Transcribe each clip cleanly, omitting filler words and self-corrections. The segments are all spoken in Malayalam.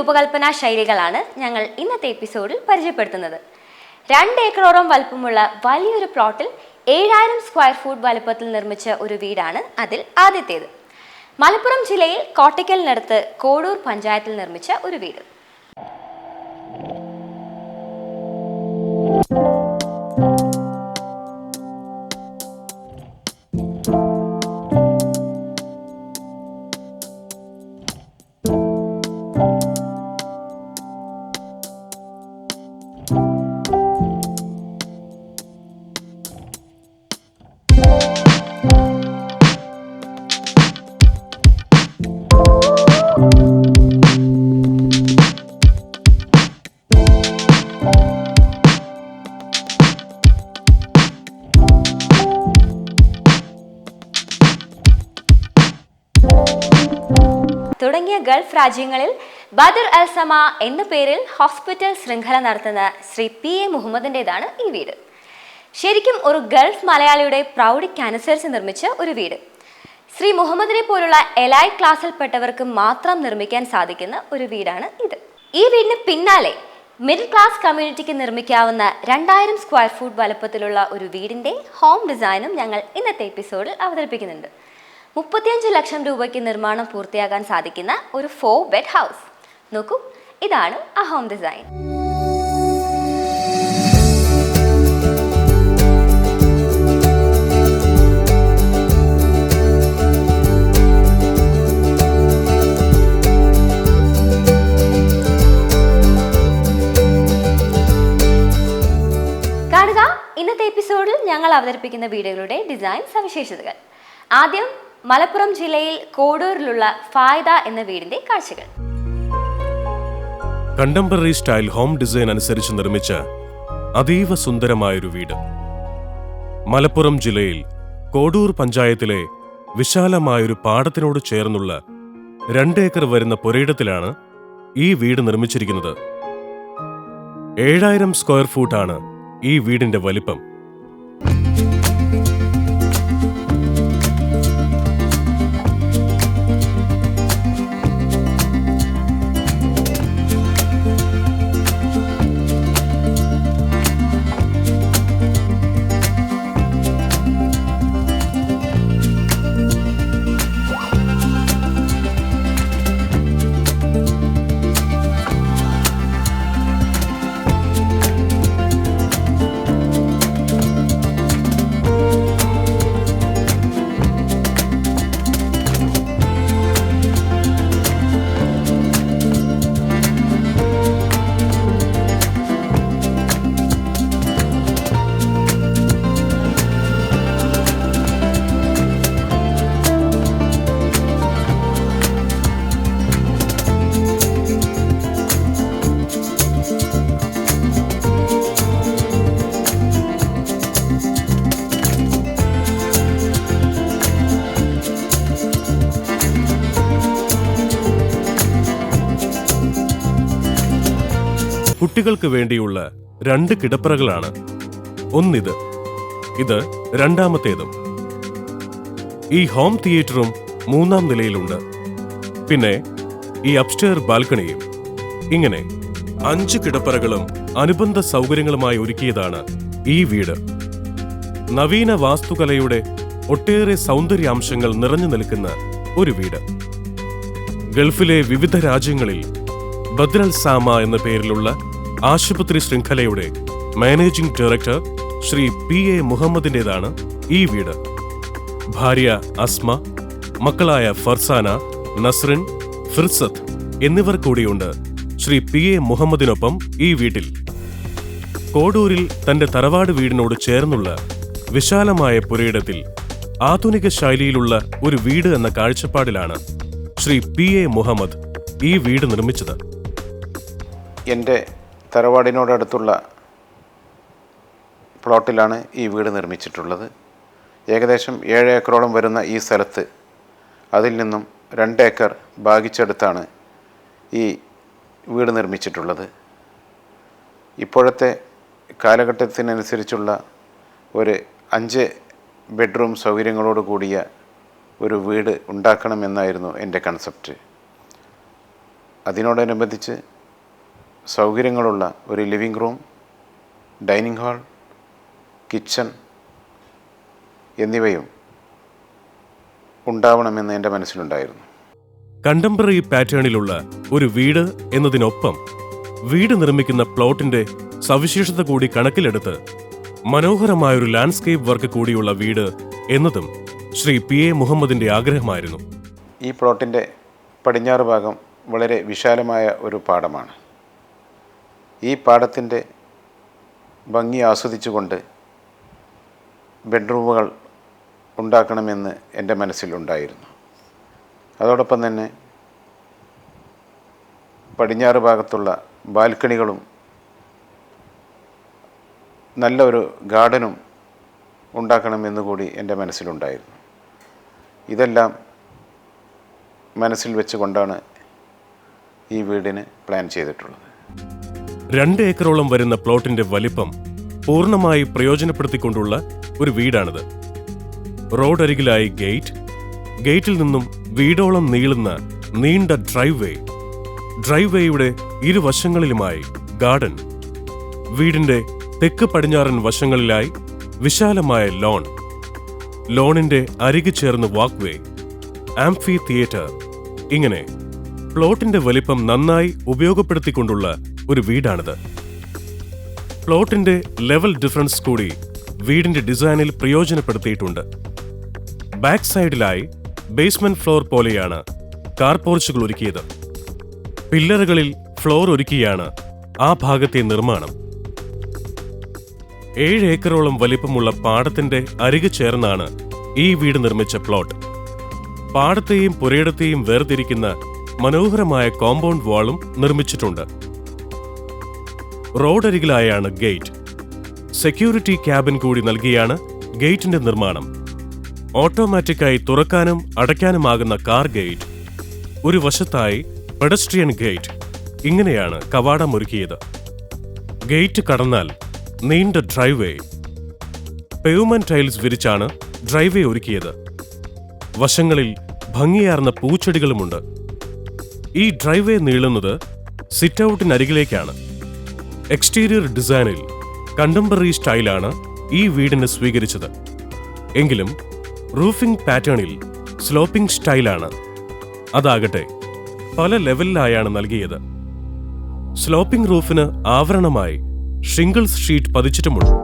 രൂപകൽപ്പനാ ശൈലികളാണ് ഞങ്ങൾ ഇന്നത്തെ എപ്പിസോഡിൽ പരിചയപ്പെടുത്തുന്നത്. 2 ഏക്കറോളം വലുപ്പമുള്ള വലിയൊരു പ്ലോട്ടിൽ 7000 സ്ക്വയർ ഫീറ്റ് വലുപ്പത്തിൽ നിർമ്മിച്ച ഒരു വീടാണ് അതിൽ ആദ്യത്തേത്. മലപ്പുറം ജില്ലയിൽ കോട്ടയ്ക്കലിനടുത്ത് കോഡൂർ പഞ്ചായത്തിൽ നിർമ്മിച്ച ഒരു വീട്. തുടങ്ങിയ ഗൾഫ് രാജ്യങ്ങളിൽ ബദർ അൽ സമ എന്ന പേരിൽ ഹോസ്പിറ്റൽ ശൃംഖല നടത്തുന്ന ശ്രീ P.A. മുഹമ്മദിൻ്റെതാണ് ഈ വീട്. ശരിക്കും ഒരു ഗൾഫ് മലയാളിയുടെ പ്രൗഢിക്കനുസരിച്ച് നിർമ്മിച്ച ഒരു വീട്. ശ്രീ മുഹമ്മദിനെ പോലുള്ള എലൈറ്റ് ക്ലാസ്സിൽപ്പെട്ടവർക്ക് മാത്രം നിർമ്മിക്കാൻ സാധിക്കുന്ന ഒരു വീടാണ് ഇത്. ഈ വീടിന് പിന്നാലെ മിഡിൽ ക്ലാസ് കമ്മ്യൂണിറ്റിക്ക് നിർമ്മിക്കാവുന്ന 2000 സ്ക്വയർ ഫീറ്റ് വലുപ്പത്തിലുള്ള ഒരു വീടിൻ്റെ ഹോം ഡിസൈനും ഞങ്ങൾ ഇന്നത്തെ എപ്പിസോഡിൽ അവതരിപ്പിക്കുന്നുണ്ട്. 35 ലക്ഷം രൂപയ്ക്ക് നിർമ്മാണം പൂർത്തിയാക്കാൻ സാധിക്കുന്ന ഒരു 4 ബെഡ് ഹൗസ്. നോക്കൂ, ഇതാണ് ആ ഹോം ഡിസൈൻ. കാണുക ഇന്നത്തെ എപ്പിസോഡിൽ ഞങ്ങൾ അവതരിപ്പിക്കുന്ന വീടുകളുടെ ഡിസൈൻ സവിശേഷതകൾ. ആദ്യം മലപ്പുറം ജില്ലയിൽ കോഡൂരിലുള്ള ഫായ്ദ എന്ന വീടിന്റെ കാഴ്ചകൾ. കണ്ടംപററി സ്റ്റൈൽ ഹോം ഡിസൈൻ അനുസരിച്ച് നിർമ്മിച്ച അതീവ സുന്ദരമായൊരു വീട്. മലപ്പുറം ജില്ലയിൽ കോഡൂർ പഞ്ചായത്തിലെ വിശാലമായൊരു പാടത്തിനോട് ചേർന്നുള്ള 2 ഏക്കർ വരുന്ന പുരയിടത്തിലാണ് ഈ വീട് നിർമ്മിച്ചിരിക്കുന്നത്. 7000 സ്ക്വയർ ഫീറ്റാണ് ഈ വീടിന്റെ വലിപ്പം. കുട്ടികൾക്ക് വേണ്ടിയുള്ള 2 കിടപ്പറകളാണ്. ഒന്നിത്, ഇത് രണ്ടാമത്തേതും. ഈ ഹോം തിയേറ്ററും 3-ാം നിലയിലുണ്ട്. പിന്നെ ഈ അപ്സ്റ്റെയർ ബാൽക്കണിയും. ഇങ്ങനെ 5 കിടപ്പറകളും അനുബന്ധ സൗകര്യങ്ങളുമായി ഒരുക്കിയതാണ് ഈ വീട്. നവീന വാസ്തുകലയുടെ ഒട്ടേറെ സൗന്ദര്യാംശങ്ങൾ നിറഞ്ഞു നിൽക്കുന്ന ഒരു വീട്. ഗൾഫിലെ വിവിധ രാജ്യങ്ങളിൽ ബദർ അൽ സമ എന്ന പേരിലുള്ള ആശുപത്രി ശൃംഖലയുടെ മാനേജിംഗ് ഡയറക്ടർ ശ്രീ P.A. മുഹമ്മദിൻ്റെതാണ് ഈ വീട്. ഭാര്യ അസ്മ, മക്കളായ ഫർസാന, നസ്രിൻ, ഫിർസത്ത് എന്നിവർ കൂടിയുണ്ട് ശ്രീ P.A. മുഹമ്മദിനൊപ്പം ഈ വീട്ടിൽ. കോഡൂരിൽ തന്റെ തറവാട് വീടിനോട് ചേർന്നുള്ള വിശാലമായ പുരയിടത്തിൽ ആധുനിക ശൈലിയിലുള്ള ഒരു വീട് എന്ന കാഴ്ചപ്പാടിലാണ് ശ്രീ P.A. മുഹമ്മദ് ഈ വീട് നിർമ്മിച്ചത്. എൻ്റെ തറവാടിനോടടുത്തുള്ള പ്ലോട്ടിലാണ് ഈ വീട് നിർമ്മിച്ചിട്ടുള്ളത്. ഏകദേശം 7 ഏക്കറോളം വരുന്ന ഈ സ്ഥലത്ത് അതിൽ നിന്നും 2 ഏക്കർ ഭാഗിച്ചെടുത്താണ് ഈ വീട് നിർമ്മിച്ചിട്ടുള്ളത്. ഇപ്പോഴത്തെ കാലഘട്ടത്തിനനുസരിച്ചുള്ള ഒരു 5 ബെഡ്റൂം സൗകര്യങ്ങളോട് കൂടിയ ഒരു വീട് ഉണ്ടാക്കണമെന്നായിരുന്നു എൻ്റെ കൺസെപ്റ്റ്. അതിനോടനുബന്ധിച്ച് സൗകര്യങ്ങളുള്ള ഒരു living room, dining hall, kitchen എന്നിവയും ഉണ്ടാവണമെന്ന് എൻ്റെ മനസ്സിലുണ്ടായിരുന്നു. കണ്ടംപററി പാറ്റേണിലുള്ള ഒരു വീട് എന്നതിനൊപ്പം വീട് നിർമ്മിക്കുന്ന പ്ലോട്ടിന്റെ സവിശേഷത കൂടി കണക്കിലെടുത്ത് മനോഹരമായൊരു ലാൻഡ്സ്കേപ്പ് വർക്ക് കൂടിയുള്ള വീട് എന്നതും ശ്രീ PA മുഹമ്മദിന്റെ ആഗ്രഹമായിരുന്നു. ഈ പ്ലോട്ടിൻ്റെ പടിഞ്ഞാറ് ഭാഗം വളരെ വിശാലമായ ഒരു പാടമാണ്. ഈ പാടത്തിൻ്റെ ഭംഗി ആസ്വദിച്ചുകൊണ്ട് ബെഡ്റൂമുകൾ ഉണ്ടാക്കണമെന്ന് എൻ്റെ മനസ്സിലുണ്ടായിരുന്നു. അതോടൊപ്പം തന്നെ പടിഞ്ഞാറ് ഭാഗത്തുള്ള ബാൽക്കണികളും നല്ല ഒരു ഗാർഡനും ഉണ്ടാക്കണമെന്ന് കൂടി എൻ്റെ മനസ്സിലുണ്ടായിരുന്നു. ഇതെല്ലാം മനസ്സിൽ വെച്ചുകൊണ്ടാണ് ഈ വീടിന് പ്ലാൻ ചെയ്തിട്ടുള്ളത്. 2 ഏക്കറോളം വരുന്ന പ്ലോട്ടിന്റെ വലിപ്പം പൂർണ്ണമായി പ്രയോജനപ്പെടുത്തിക്കൊണ്ടുള്ള ഒരു വീടാണിത്. റോഡരികിലായി ഗേറ്റിൽ നിന്നും വീടോളം നീളുന്ന നീണ്ട ഡ്രൈവേയുടെ ഇരുവശങ്ങളിലുമായി ഗാർഡൻ, വീടിന്റെ തെക്ക് പടിഞ്ഞാറൻ വശങ്ങളിലായി വിശാലമായ ലോണിന്റെ അരികു ചേർന്ന് വാക്ക്വേ, ആംഫി തിയേറ്റർ, ഇങ്ങനെ പ്ലോട്ടിന്റെ വലിപ്പം നന്നായി ഉപയോഗപ്പെടുത്തിക്കൊണ്ടുള്ള ഒരു വീടാണിത്. പ്ലോട്ടിന്റെ ലെവൽ ഡിഫറൻസ് കൂടി വീടിന്റെ ഡിസൈനിൽ പ്രയോജനപ്പെടുത്തിയിട്ടുണ്ട്. ബാക്ക് സൈഡിലായി ബേസ്മെന്റ് ഫ്ലോർ പോലെയാണ് കാർ പോർച്ചുകൾ ഒരുക്കിയത്. പില്ലറുകളിൽ ഫ്ലോർ ഒരുക്കിയാണ് ആ ഭാഗത്തെ നിർമ്മാണം. 7 ഏക്കറോളം വലിപ്പമുള്ള പാടത്തിന്റെ അരികു ചേർന്നാണ് ഈ വീട് നിർമ്മിച്ച പ്ലോട്ട്. പാടത്തെയും പുരയിടത്തെയും വേർതിരിക്കുന്ന മനോഹരമായ കോമ്പൗണ്ട് വാളും നിർമ്മിച്ചിട്ടുണ്ട്. റോഡരികിലായാണ് ഗേറ്റ്. സെക്യൂരിറ്റി ക്യാബിൻ കൂടി നൽകിയാണ് ഗേറ്റിന്റെ നിർമ്മാണം. ഓട്ടോമാറ്റിക്കായി തുറക്കാനും അടയ്ക്കാനുമാകുന്ന കാർ ഗേറ്റ്, ഒരു വശത്തായി പെഡസ്ട്രിയൻ ഗേറ്റ്, ഇങ്ങനെയാണ് കവാടമൊരുക്കിയത്. ഗേറ്റ് കടന്നാൽ നീണ്ട പേവ്മെന്റ് ടൈൽസ് വിരിച്ചാണ് ഡ്രൈവേ ഒരുക്കിയത്. വശങ്ങളിൽ ഭംഗിയാർന്ന പൂച്ചെടികളുമുണ്ട്. ഈ ഡ്രൈവേ നീളുന്നത് സിറ്റ് ഔട്ടിനരികിലേക്കാണ്. എക്സ്റ്റീരിയർ ഡിസൈനിൽ കണ്ടംപററി സ്റ്റൈലാണ് ഈ വീടിന് സ്വീകരിച്ചത്. എങ്കിലും റൂഫിംഗ് പാറ്റേണിൽ സ്ലോപ്പിംഗ് സ്റ്റൈലാണ്. അതാകട്ടെ പല ലെവലിലായാണ് നൽകിയത്. സ്ലോപ്പിംഗ് റൂഫിന് ആവരണമായി ഷിംഗിൾസ് ഷീറ്റ് പതിച്ചിട്ടുമുണ്ട്.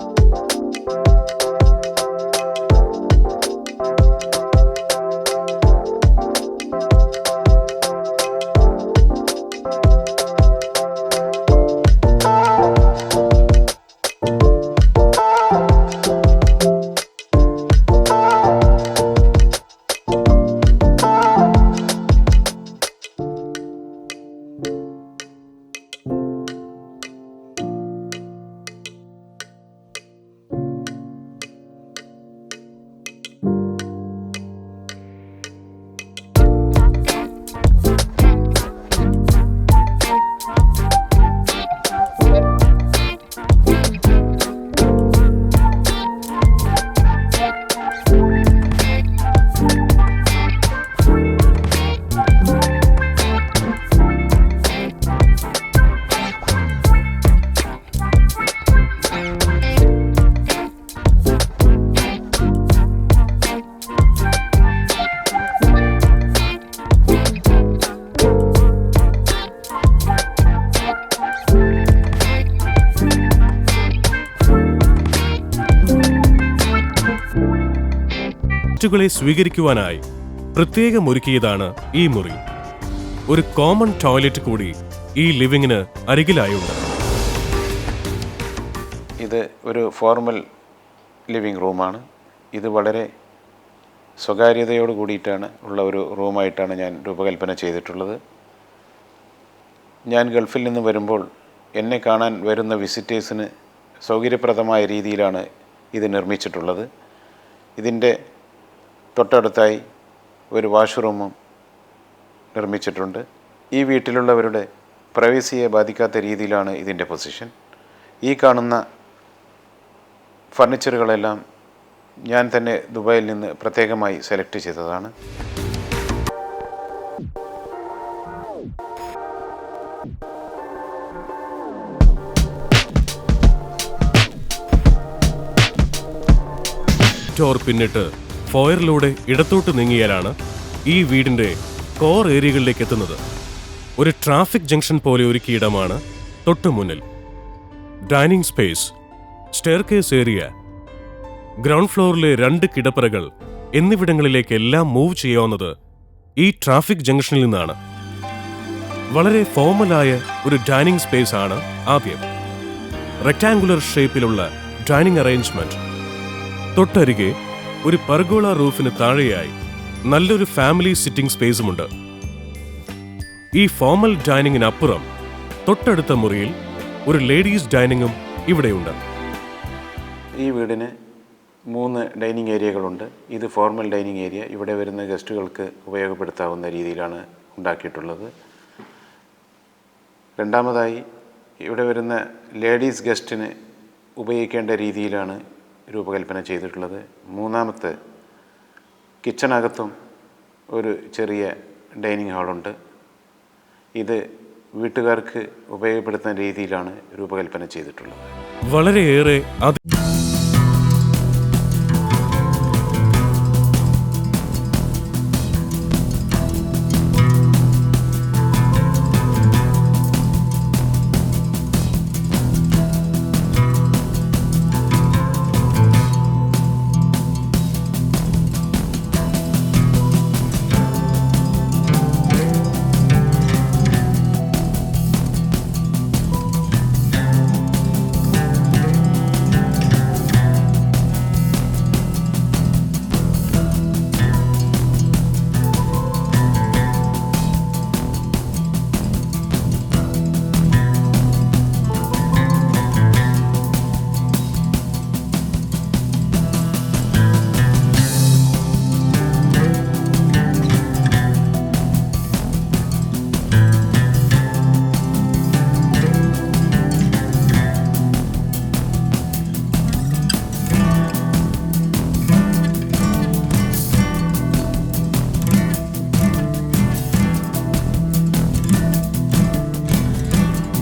ഗസ്റ്റുകളെ സ്വീകരിക്കുവാനായി പ്രത്യേകം ഒരുക്കിയതാണ് ഈ മുറി. ഒരു കോമൺ ടോയ്ലറ്റ് കൂടി ഈ ലിവിങ്ങിന് അരികിലായുണ്ട്. ഇത് ഒരു ഫോർമൽ ലിവിംഗ് റൂമാണ്. ഇത് വളരെ സ്വകാര്യതയോട് കൂടിയിട്ടാണ് ഉള്ള ഒരു റൂമായിട്ടാണ് ഞാൻ രൂപകൽപ്പന ചെയ്തിട്ടുള്ളത്. ഞാൻ ഗൾഫിൽ നിന്ന് വരുമ്പോൾ എന്നെ കാണാൻ വരുന്ന വിസിറ്റേഴ്സിന് സൗകര്യപ്രദമായ രീതിയിലാണ് ഇത് നിർമ്മിച്ചിട്ടുള്ളത്. ഇതിൻ്റെ തൊട്ടടുത്തായി ഒരു വാഷ്റൂമും നിർമ്മിച്ചിട്ടുണ്ട്. ഈ വീട്ടിലുള്ളവരുടെ പ്രൈവസിയെ ബാധിക്കാത്ത രീതിയിലാണ് ഇതിൻ്റെ പൊസിഷൻ. ഈ കാണുന്ന ഫർണിച്ചറുകളെല്ലാം ഞാൻ തന്നെ ദുബായിൽ നിന്ന് പ്രത്യേകമായി സെലക്ട് ചെയ്തതാണ്. ഡോർ പിന്നിട്ട് ഫോയറിലൂടെ ഇടത്തോട്ട് നീങ്ങിയാലാണ് ഈ വീടിന്റെ കോർ ഏരിയകളിലേക്ക് എത്തുന്നത്. ഒരു ട്രാഫിക് ജംഗ്ഷൻ പോലെ ഒരുക്കിയ ഇടമാണ് തൊട്ടു മുന്നിൽ. Dining space, staircase area, ground ഫ്ലോറിലെ 2 കിടപ്പറകൾ എന്നിവിടങ്ങളിലേക്കെല്ലാം മൂവ് ചെയ്യാവുന്നത് ഈ ട്രാഫിക് ജംഗ്ഷനിൽ നിന്നാണ്. വളരെ ഫോർമലായ ഒരു ഡൈനിങ് സ്പേസ് ആണ് ആദ്യം. റെക്ടാങ്കുലർ ഷേപ്പിലുള്ള ഡൈനിങ് അറേഞ്ച്മെന്റ്. തൊട്ടരികെ ഒരു പർഗോള റൂഫിന് താഴെയായി നല്ലൊരു ഫാമിലി സിറ്റിംഗ് സ്പേസുമുണ്ട്. ഈ ഫോർമൽ ഡൈനിങ്ങിനപ്പുറം തൊട്ടടുത്ത മുറിയിൽ ഒരു ലേഡീസ് ഡൈനിങ്ങും ഇവിടെയുണ്ട്. ഈ വീടിന് 3 ഡൈനിങ് ഏരിയകളുണ്ട്. ഇത് ഫോർമൽ ഡൈനിങ് ഏരിയ. ഇവിടെ വരുന്ന ഗസ്റ്റുകൾക്ക് ഉപയോഗപ്പെടുത്താവുന്ന രീതിയിലാണ് ഉണ്ടാക്കിയിട്ടുള്ളത്. രണ്ടാമതായി ഇവിടെ വരുന്ന ലേഡീസ് ഗസ്റ്റിന് ഉപയോഗിക്കേണ്ട രീതിയിലാണ് രൂപകൽപ്പന ചെയ്തിട്ടുള്ളത്. മൂന്നാമത്തെ കിച്ചണകത്തും ഒരു ചെറിയ ഡൈനിങ് ഹാളുണ്ട്. ഇത് വീട്ടുകാർക്ക് ഉപയോഗപ്പെടുത്തുന്ന രീതിയിലാണ് രൂപകൽപ്പന ചെയ്തിട്ടുള്ളത്. വളരെയേറെ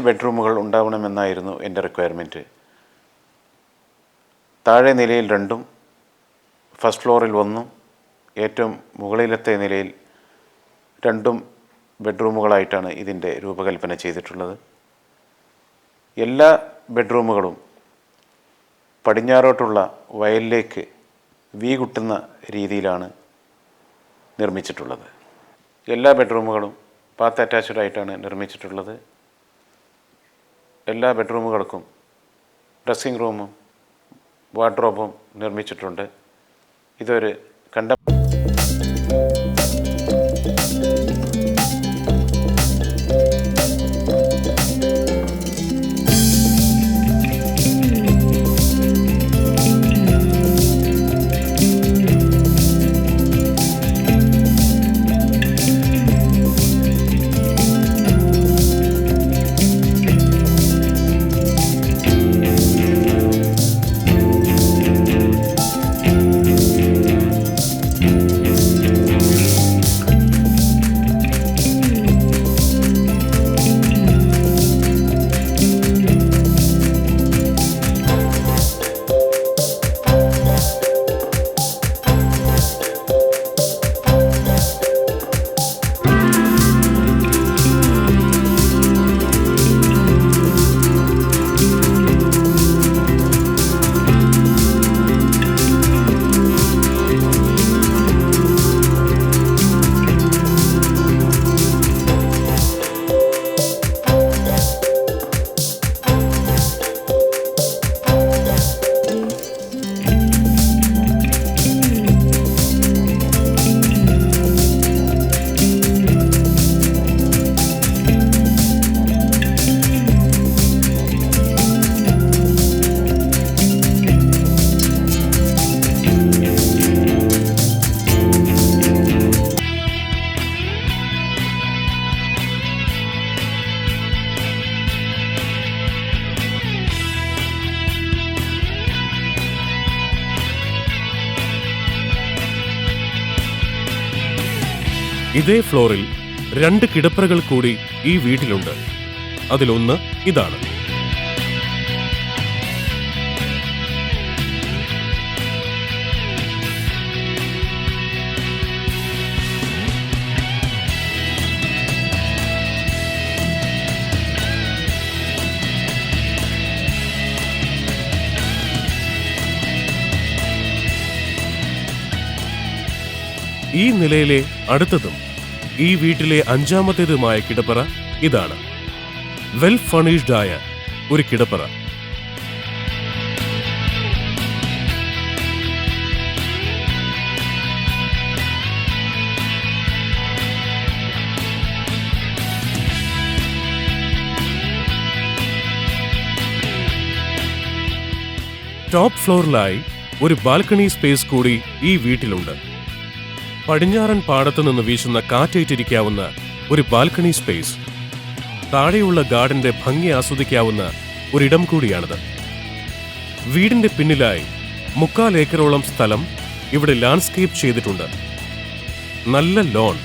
ബെഡ്റൂമുകൾ ഉണ്ടാവണമെന്നായിരുന്നു എൻ്റെ റിക്വയർമെൻറ്റ്. താഴെ നിലയിൽ 2, ഫസ്റ്റ് ഫ്ലോറിൽ 1, ഏറ്റവും മുകളിലത്തെ നിലയിൽ 2 ബെഡ്റൂമുകളായിട്ടാണ് ഇതിൻ്റെ രൂപകൽപ്പന ചെയ്തിട്ടുള്ളത്. എല്ലാ ബെഡ്റൂമുകളും പടിഞ്ഞാറോട്ടുള്ള വയലിലേക്ക് വീകുട്ടുന്ന രീതിയിലാണ് നിർമ്മിച്ചിട്ടുള്ളത്. എല്ലാ ബെഡ്റൂമുകളും ബാത്ത് അറ്റാച്ച്ഡ് ആയിട്ടാണ് നിർമ്മിച്ചിട്ടുള്ളത്. എല്ലാ ബെഡ്റൂമുകൾക്കും ഡ്രസ്സിംഗ് റൂമും വാർഡ്രോബും നിർമ്മിച്ചിട്ടുണ്ട്. ഇതൊരു ഇതേ ഫ്ലോറിൽ 2 കിടപ്പറകൾ കൂടി ഈ വീട്ടിലുണ്ട്. അതിലൊന്ന് ഇതാണ്. ഈ നിലയിലെ അടുത്തതും ഈ വീട്ടിലെ അഞ്ചാമത്തേതുമായ കിടപ്പറ ഇതാണ്. വെൽ ഫർണിഷ്ഡ് ആയ ഒരു കിടപ്പറ. ടോപ്പ് ഫ്ലോറിലായി ഒരു ബാൽക്കണി സ്പേസ് കൂടി ഈ വീട്ടിലുണ്ട്. പടിഞ്ഞാറൻ പാടത്തു നിന്ന് വീശുന്ന കാറ്റേറ്റിരിക്കാവുന്ന ഒരു ബാൽക്കണി സ്പേസ്. താഴെയുള്ള ഗാർഡന്റെ ഭംഗി ആസ്വദിക്കാവുന്ന ഒരിടം കൂടിയാണിത്. വീടിന്റെ പിന്നിലായി 3/4 ഏക്കറോളം സ്ഥലം ഇവിടെ ലാൻഡ്സ്കേപ്പ് ചെയ്തിട്ടുണ്ട്. നല്ല ലോൺ,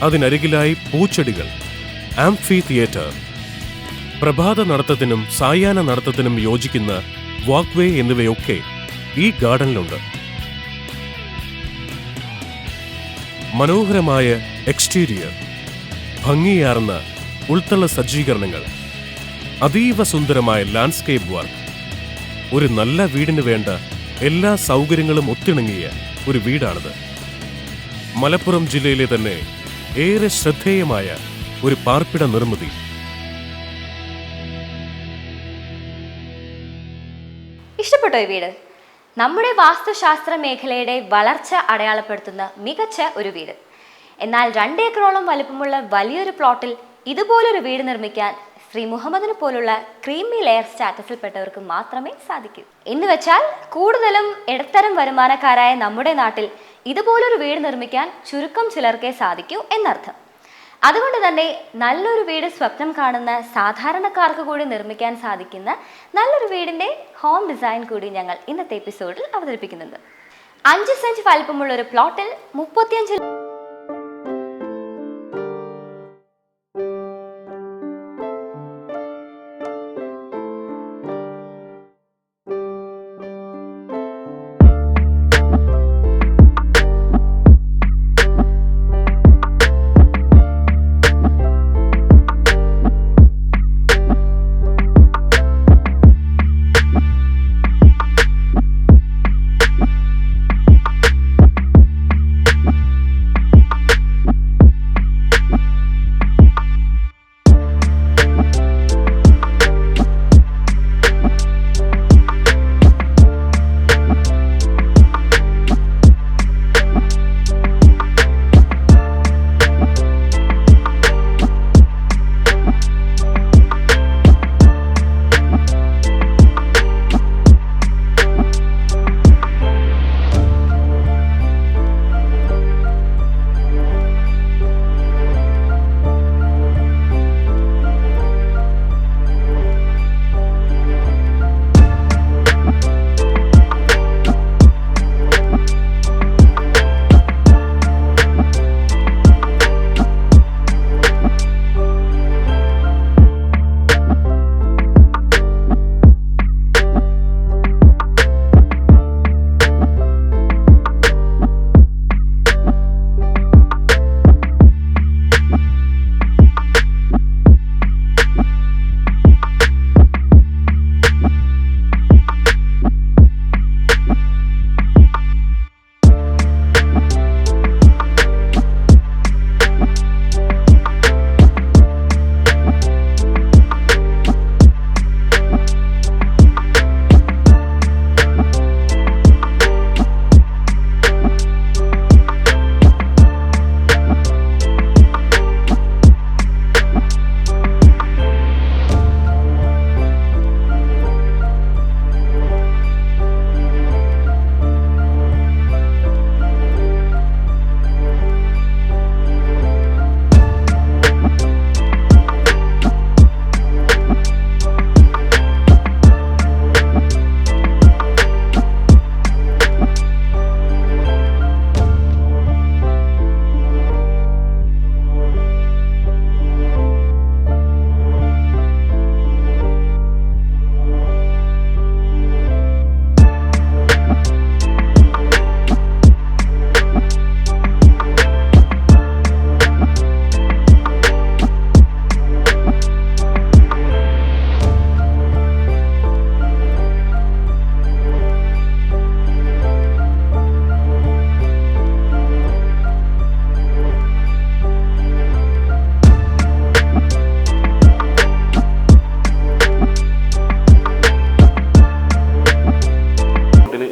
അതിനരികിലായി പൂച്ചെടികൾ, ആംഫി തിയേറ്റർ, പ്രഭാത നടത്തത്തിനും സായാഹ്ന നടത്തത്തിനും യോജിക്കുന്ന വാക്ക്വേ എന്നിവയൊക്കെ ഈ ഗാർഡനിലുണ്ട്. മനോഹരമായ എക്സ്റ്റീരിയർ, ഭംഗിയാർന്ന ഉൾത്തള സജ്ജീകരണങ്ങൾ, അതീവ സുന്ദരമായ ലാൻഡ്സ്കേപ്പ് വർക്ക്. ഒരു നല്ല വീടിന് വേണ്ട എല്ലാ സൗകര്യങ്ങളും ഒത്തിണങ്ങിയ ഒരു വീടാണിത്. മലപ്പുറം ജില്ലയിലെ തന്നെ ഏറെ ശ്രദ്ധേയമായ ഒരു പാർപ്പിട നിർമ്മിതി. ഇഷ്ടപ്പെട്ടോ ഈ വീട്? നമ്മുടെ വാസ്തുശാസ്ത്ര മേഖലയുടെ വളർച്ച അടയാളപ്പെടുത്തുന്ന മികച്ച ഒരു വീട്. എന്നാൽ 2 ഏക്കറോളം വലിപ്പമുള്ള വലിയൊരു പ്ലോട്ടിൽ ഇതുപോലൊരു വീട് നിർമ്മിക്കാൻ ശ്രീ മുഹമ്മദിനെ പോലുള്ള ക്രീമി ലെയർ സ്റ്റാറ്റസിൽപ്പെട്ടവർക്ക് മാത്രമേ സാധിക്കൂ. എന്ന് വെച്ചാൽ കൂടുതലും ഇടത്തരം വരുമാനക്കാരായ നമ്മുടെ നാട്ടിൽ ഇതുപോലൊരു വീട് നിർമ്മിക്കാൻ ചുരുക്കം ചിലർക്കേ സാധിക്കൂ എന്നർത്ഥം. അതുകൊണ്ട് തന്നെ നല്ലൊരു വീട് സ്വപ്നം കാണുന്ന സാധാരണക്കാർക്ക് കൂടി നിർമ്മിക്കാൻ സാധിക്കുന്ന നല്ലൊരു വീടിൻ്റെ ഹോം ഡിസൈൻ കൂടി ഞങ്ങൾ ഇന്നത്തെ എപ്പിസോഡിൽ അവതരിപ്പിക്കുന്നുണ്ട്. 5 സെന്റ് വലിപ്പമുള്ള ഒരു പ്ലോട്ടിൽ 35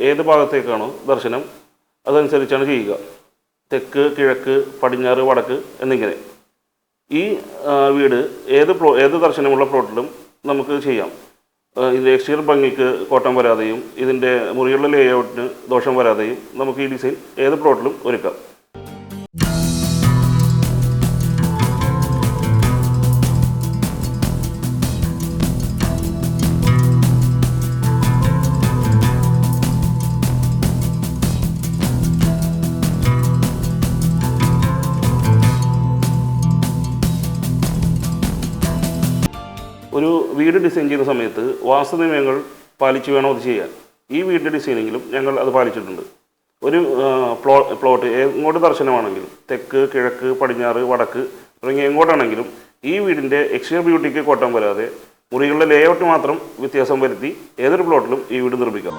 ഏത് ഭാഗത്തേക്കാണോ ദർശനം അതനുസരിച്ചാണ് ചെയ്യുക. തെക്ക്, കിഴക്ക്, പടിഞ്ഞാറ്, വടക്ക് എന്നിങ്ങനെ. ഈ വീട് ഏത് ദർശനമുള്ള പ്ലോട്ടിലും നമുക്ക് ചെയ്യാം. ഇതിൻ്റെ എക്സ്റ്റീരിയർ ഭംഗിക്ക് കോട്ടം വരാതെയും ഇതിൻ്റെ മുറിയുള്ള ലേഔട്ടിന് ദോഷം വരാതെയും നമുക്ക് ഈ ഡിസൈൻ ഏത് പ്ലോട്ടിലും ഒരുക്കാം. ഒരു വീട് ഡിസൈൻ ചെയ്യുന്ന സമയത്ത് വാസ്തുനിയമങ്ങൾ പാലിച്ച് വേണം അത് ചെയ്യാൻ. ഈ വീടിൻ്റെ ഡിസൈനിങ്ങിലും ഞങ്ങൾ അത് പാലിച്ചിട്ടുണ്ട്. ഒരു പ്ലോട്ട് എങ്ങോട്ട് ദർശനമാണെങ്കിലും തെക്ക്, കിഴക്ക്, പടിഞ്ഞാറ്, വടക്ക് തുടങ്ങിയ എങ്ങോട്ടാണെങ്കിലും ഈ വീടിൻ്റെ എക്സ്റ്റീരിയർ ബ്യൂട്ടിക്ക് കോട്ടം വരാതെ മുറികളുടെ ലേഔട്ട് മാത്രം വ്യത്യാസം വരുത്തി ഏതൊരു പ്ലോട്ടിലും ഈ വീട് നിർമ്മിക്കാം.